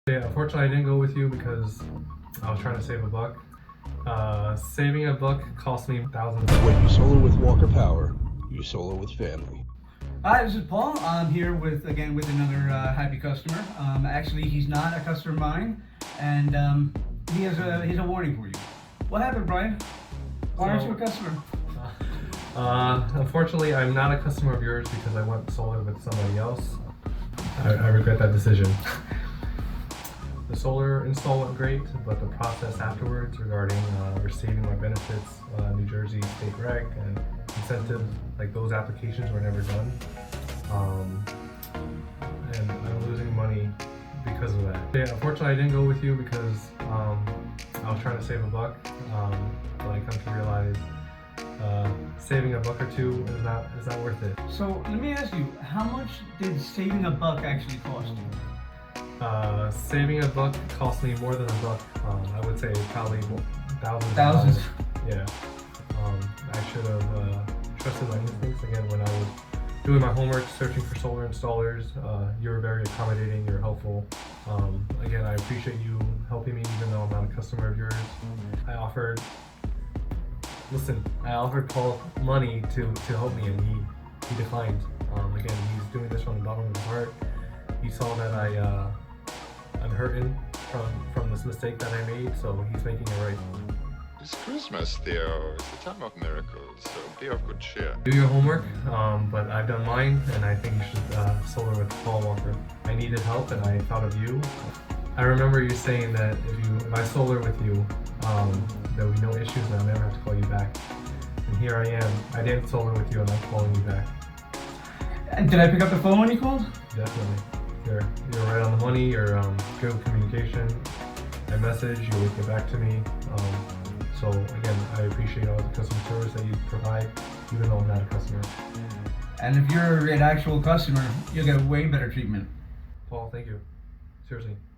Yeah, unfortunately I didn't go with you because I was trying to save a buck. Saving a buck cost me thousands. When you solo with Walker Power, you solo with family. Hi, this is Paul. I'm here with another happy customer. Actually, he's not a customer of mine, and he has a warning for you. What happened, Brian? Why aren't you a customer? Unfortunately, I'm not a customer of yours because I went solar with somebody else. I regret that decision. The solar install went great, but the process afterwards regarding receiving my benefits, New Jersey state rec and incentives, like those applications were never done. And I'm losing money because of that. Yeah, unfortunately I didn't go with you because I was trying to save a buck, but I come to realize saving a buck or two is not worth it. So let me ask you, how much did saving a buck actually cost you? Saving a buck cost me more than a buck. I would say probably thousands. Thousands. Of dollars. Yeah. I should have trusted my instincts again when I was doing my homework, searching for solar installers. You were very accommodating. You're helpful. Again, I appreciate you helping me, even though I'm not a customer of yours. I offered Paul money to help me, and he declined. Again, he's doing this from the bottom of his heart. He saw that I'm hurting from this mistake that I made, so he's making it right. It's Christmas, Theo. It's the time of miracles, so be of good cheer. Do your homework, but I've done mine, and I think you should solar with Paul Walker. I needed help, and I thought of you. I remember you saying that if I solar with you, there will be no issues, and I'll never have to call you back. And here I am. I didn't solar with you, and I'm calling you back. And did I pick up the phone when you called? Definitely. You're right on the money. You're good with communication. I message, you always get back to me. So again, I appreciate all the customer service that you provide, even though I'm not a customer. And if you're an actual customer, you'll get way better treatment. Paul, thank you. Seriously.